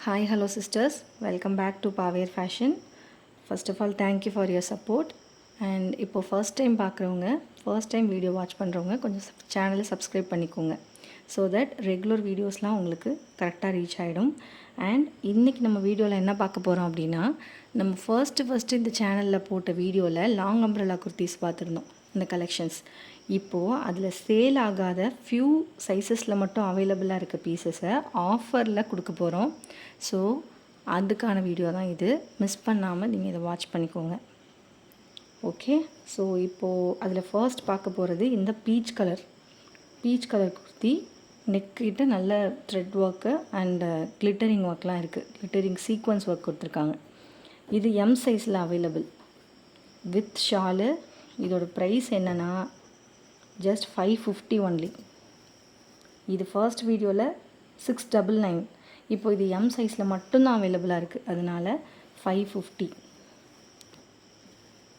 Hi, hello sisters. Welcome back to Paver Fashion. First of all, thank you for your support. And இப்போ first time பார்க்குறவங்க, first time video watch பண்ணுறவங்க கொஞ்சம் சேனலை subscribe பண்ணிக்கோங்க. So that regular வீடியோஸ்லாம் உங்களுக்கு கரெக்டாக ரீச் ஆகிடும். அண்ட் இன்றைக்கி நம்ம வீடியோவில் என்ன பார்க்க போகிறோம் அப்படின்னா, நம்ம ஃபர்ஸ்ட்டு இந்த சேனலில் போட்ட வீடியோவில் லாங் அம்ப்ரெல்லா குர்த்திஸ் பார்த்துருந்தோம், இந்த கலெக்ஷன்ஸ். இப்போது அதில் சேல் ஆகாத ஃபியூ சைஸஸில் மட்டும் அவைலபிளாக இருக்க பீசஸை ஆஃபரில் கொடுக்க போகிறோம். ஸோ அதுக்கான வீடியோ தான் இது. மிஸ் பண்ணாமல் நீங்கள் இதை வாட்ச் பண்ணிக்கோங்க. ஓகே, ஸோ இப்போது அதில் ஃபர்ஸ்ட் பார்க்க போகிறது இந்த பீச் கலர் குர்த்தி. நெக்கிட்ட நல்ல த்ரெட் ஒர்க்கு அண்டு கிளிட்டரிங் ஒர்க்லாம் இருக்குது. கிளிட்டரிங் சீக்வன்ஸ் ஒர்க் கொடுத்துருக்காங்க. இது எம் சைஸில் அவைலபிள் வித் ஷாலு. இதோட ப்ரைஸ் என்னென்னா ஜஸ்ட் 550 ஒன்லி. இது ஃபர்ஸ்ட் வீடியோவில் 699. இப்போ இது எம் சைஸில் மட்டும்தான் அவைலபிளாக இருக்குது, அதனால் 550.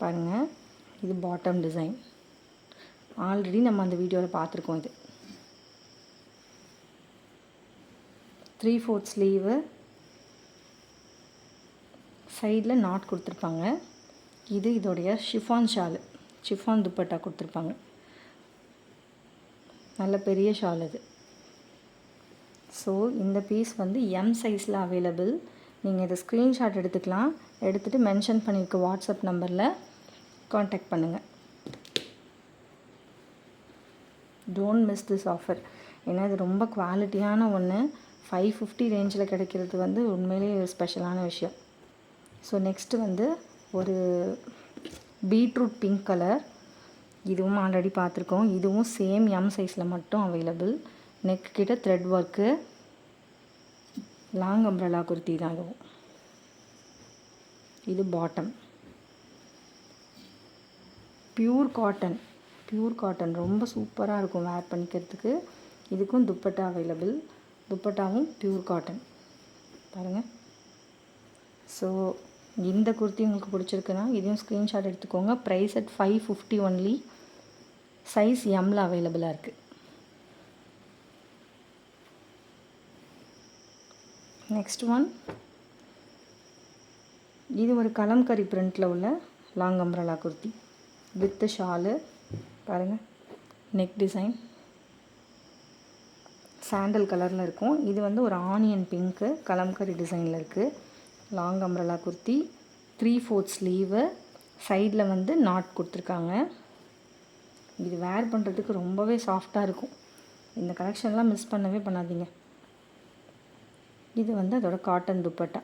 பாருங்கள், இது பாட்டம் டிசைன். ஆல்ரெடி நம்ம அந்த வீடியோவில் பார்த்துருக்கோம். இது 3/4 ஸ்லீவு, சைடில் நாட் கொடுத்துருப்பாங்க. இது இதோடைய ஷிஃபான் ஷாலு, ஷிஃபான் துப்பட்டா கொடுத்துருப்பாங்க. நல்ல பெரிய ஷால் இது. ஸோ இந்த பீஸ் வந்து எம் சைஸில் அவைலபிள். நீங்கள் இதை ஸ்க்ரீன்ஷாட் எடுத்துக்கலாம். எடுத்துகிட்டு மென்ஷன் பண்ணியிருக்க வாட்ஸ்அப் நம்பரில் காண்டாக்ட் பண்ணுங்கள். Don't miss this offer. ஏன்னா இது ரொம்ப குவாலிட்டியான ஒன்று. 550 ரேஞ்சில் கிடைக்கிறது வந்து உண்மையிலேயே ஒரு ஸ்பெஷலான விஷயம். ஸோ நெக்ஸ்ட்டு வந்து ஒரு பீட்ரூட் பிங்க் கலர். இதுவும் ஆல்ரெடி பார்த்துருக்கோம். இதுவும் சேம் எம் சைஸில் மட்டும் அவைலபிள். நெக் கிட்ட thread work, long umbrella kurti தான் இதுவும். இது பாட்டம். பியூர் காட்டன் ரொம்ப சூப்பராக இருக்கும் வேர் பண்ணிக்கிறதுக்கு. இதுக்கும் துப்பட்டா அவைலபிள். துப்பட்டாவும் பியூர் காட்டன். பாருங்கள். ஸோ இந்த குர்த்தி உங்களுக்கு பிடிச்சிருக்குன்னா இதையும் ஸ்க்ரீன்ஷாட் எடுத்துக்கோங்க. Price at 550 only. சைஸ் எம்மில் அவைலபிளாக இருக்குது. நெக்ஸ்ட் ஒன், இது ஒரு கலம்கரி பிரிண்டில் உள்ள long umbrella kurti with shawl. பாருங்கள், நெக் டிசைன் சாண்டல் கலரில் இருக்கும். இது வந்து ஒரு ஆனியன் பிங்க்கு கலம்கரி டிசைனில் இருக்குது. லாங் அம்ப்ரெல்லா குர்த்தி, 3/4 ஸ்லீவு, சைடில் வந்து நாட் கொடுத்துருக்காங்க. இது வேர் பண்ணுறதுக்கு ரொம்பவே சாஃப்டாக இருக்கும். இந்த கலெக்ஷன்லாம் மிஸ் பண்ணவே பண்ணாதீங்க. இது வந்து அதோட cotton dupatta.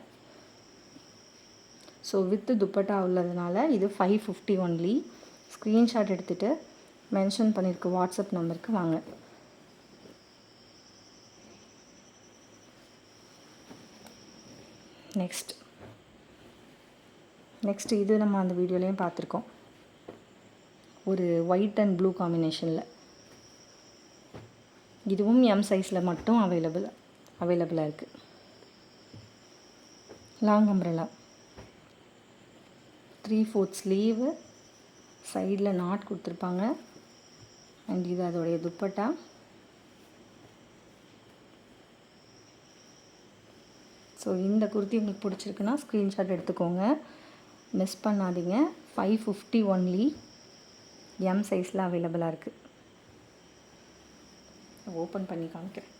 So with dupatta உள்ளதுனால இது 550 ஒன்லி. ஸ்க்ரீன்ஷாட் எடுத்துகிட்டு மென்ஷன் பண்ணியிருக்க வாட்ஸ்அப் நம்பருக்கு வாங்க. நெக்ஸ்ட் இது நம்ம அந்த வீடியோலையும் பார்த்துருக்கோம். ஒரு ஒயிட் அண்ட் ப்ளூ காம்பினேஷனில். இதுவும் எம் சைஸில் மட்டும் அவைலபிளாக இருக்குது. லாங் அம்ப்ரெல்லா, 3/4 ஸ்லீவு, சைடில் நாட் கொடுத்துருப்பாங்க. அண்ட் இது அதோடைய துப்பட்டா. ஸோ இந்த குர்த்தி உங்களுக்கு பிடிச்சிருக்குன்னா ஸ்க்ரீன்ஷாட் எடுத்துக்கோங்க, மிஸ் பண்ணாதீங்க. 550 ஒன்லி. எம் சைஸில் அவைலபிளாக இருக்குது. ஓப்பன் பண்ணி காமிக்கிறேன்.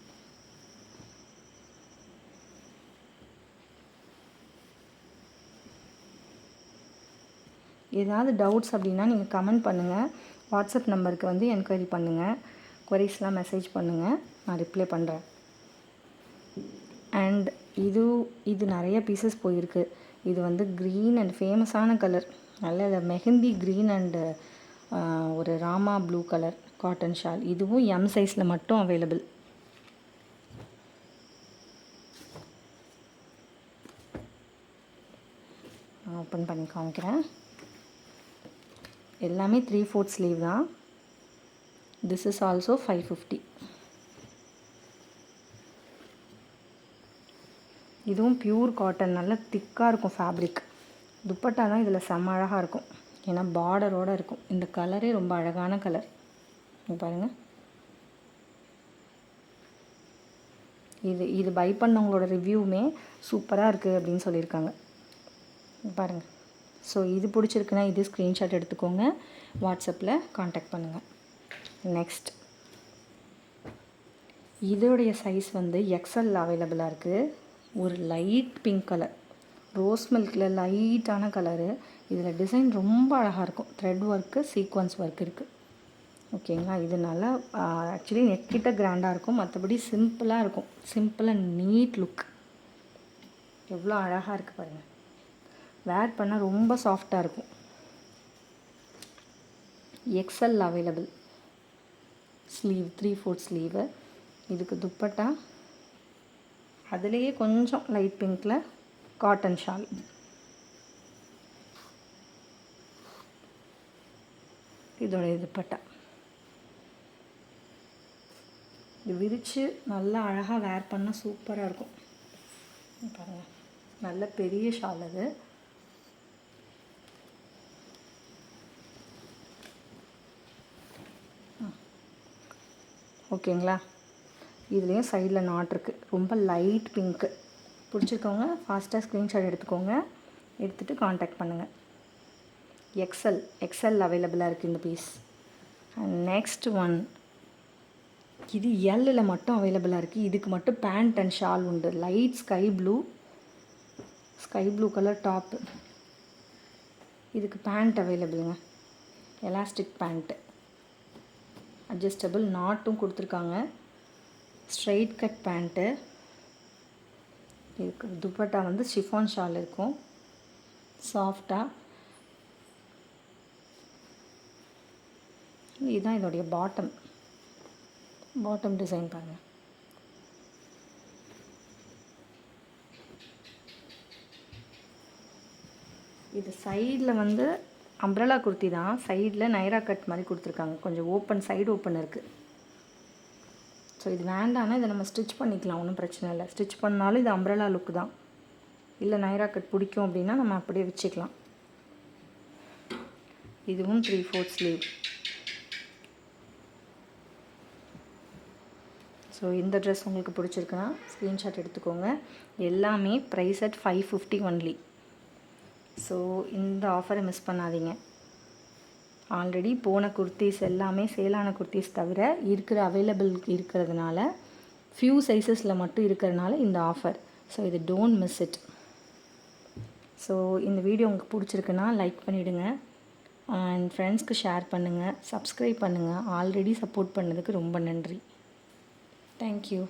ஏதாவது டவுட்ஸ் அப்படின்னா நீங்கள் கமெண்ட் பண்ணுங்கள். வாட்ஸ்அப் நம்பருக்கு வந்து என்கொயரி பண்ணுங்கள். குவரிஸ்லாம் மெசேஜ் பண்ணுங்கள், நான் ரிப்ளை பண்ணுறேன். அண்ட் இது நிறைய பீசஸ் போயிருக்கு. இது வந்து க்ரீன் அண்ட் ஃபேமஸான கலர். நல்ல மெஹந்தி க்ரீன் அண்டு ஒரு Rama blue colour cotton shawl. இதுவும் எம் சைஸில் மட்டும் அவைலபிள். ஓப்பன் பண்ணி காமிக்கிறேன். எல்லாமே 3/4 ஸ்லீவ் தான். This is also 550. இதுவும் பியூர் காட்டன், நல்ல திக்காக இருக்கும் ஃபேப்ரிக். துப்பட்டா தான் இதில் செம்ம அழகாக இருக்கும். ஏன்னா பார்டரோடு இருக்கும். இந்த கலரே ரொம்ப அழகான கலர். பாருங்கள், இது பை பண்ணவங்களோட ரிவ்யூவுமே சூப்பராக இருக்குது அப்படின்னு சொல்லியிருக்காங்க பாருங்கள். ஸோ இது பிடிச்சிருக்குன்னா இது ஸ்க்ரீன்ஷாட் எடுத்துக்கோங்க, வாட்ஸ்அப்பில் காண்டாக்ட் பண்ணுங்கள். நெக்ஸ்ட் இதோடைய சைஸ் வந்து எக்ஸ்எல் அவைலபிளாக இருக்குது. ஒரு லைட் பிங்க் கலர், ரோஸ் மில்கில் லைட்டான கலரு. இதில் டிசைன் ரொம்ப அழகாக இருக்கும், த்ரெட் ஒர்க்கு, சீக்வன்ஸ் ஒர்க் இருக்குது. ஓகேங்களா, இது நல்லா ஆக்சுவலி நெக்கிட்ட கிராண்டாக இருக்கும், மற்றபடி சிம்பிளாக இருக்கும். Simple and NEET look. எவ்வளோ அழகாக இருக்குது பாருங்கள். வேர் பண்ணால் ரொம்ப சாஃப்டாக இருக்கும். XL available. Sleeve 3/4 sleeve. இதுக்கு துப்பட்டா அதுலேயே கொஞ்சம் லைட் பிங்க்கில் காட்டன் ஷால். இதோடைய துப்பட்டா இது விரித்து நல்லா அழகாக வேர் பண்ணால் சூப்பராக இருக்கும் பாருங்கள். நல்ல பெரிய ஷால் அது. ஓகேங்களா, இதுலேயும் சைடில் நாட் இருக்குது. ரொம்ப லைட் பிங்க்கு. பிடிச்சிருக்கவங்க ஃபாஸ்ட்டாக ஸ்க்ரீன்ஷாட் எடுத்துக்கோங்க, எடுத்துகிட்டு காண்டாக்ட் பண்ணுங்கள். எக்ஸ்எல் அவைலபிளாக இருக்குது இந்த பீஸ். அண்ட் நெக்ஸ்ட் ஒன், இது எல்லில் மட்டும் அவைலபிளாக இருக்குது. இதுக்கு மட்டும் பேண்ட் அண்ட் ஷால் உண்டு. Light sky blue colour top. இதுக்கு பேண்ட் அவைலபிளுங்க, எலாஸ்டிக் பேண்ட்டு, அட்ஜஸ்டபிள், நாட்டும் கொடுத்துருக்காங்க. Straight cut pant. இதுக்கு துப்பட்டா வந்து ஷிஃபான் ஷால் இருக்கும், சாஃப்டாக. இதுதான் இதோடைய பாட்டம் டிசைன் பாருங்கள். இது சைடில் வந்து அம்ப்ரெலா குர்த்தி தான், சைடில் நைரா கட் மாதிரி கொடுத்துருக்காங்க, கொஞ்சம் ஓப்பன், சைடு ஓப்பன் இருக்குது. ஸோ இது வேண்டான்னா இதை நம்ம ஸ்டிச் பண்ணிக்கலாம், ஒன்றும் பிரச்சனை இல்லை. ஸ்டிச் பண்ணாலும் இது அம்ப்ரெலா லுக் தான். இல்லை நைரா கட் பிடிக்கும் அப்படின்னா நம்ம அப்படியே வச்சுக்கலாம். இதுவும் 3/4 ஸ்லீவ். ஸோ இந்த ட்ரெஸ் உங்களுக்கு பிடிச்சிருக்குன்னா ஸ்க்ரீன்ஷாட் எடுத்துக்கோங்க. எல்லாமே ப்ரைஸ் அட் 550 ஒன்லி. ஸோ இந்த ஆஃபரை மிஸ் பண்ணாதீங்க. ஆல்ரெடி போன குர்த்திஸ் எல்லாமே சேலான குர்த்திஸ் தவிர அவைலபிள் இருக்கிறதுனால, ஃபியூ சைஸஸில் மட்டும் இருக்கிறதுனால இந்த ஆஃபர். ஸோ இது டோன்ட் மிஸ் இட். ஸோ இந்த வீடியோ உங்களுக்கு பிடிச்சிருக்குன்னா லைக் பண்ணிவிடுங்க, அண்ட் ஃப்ரெண்ட்ஸ்க்கு ஷேர் பண்ணுங்கள், சப்ஸ்கிரைப் பண்ணுங்கள். ஆல்ரெடி சப்போர்ட் பண்ணதுக்கு ரொம்ப நன்றி. தேங்க்யூ.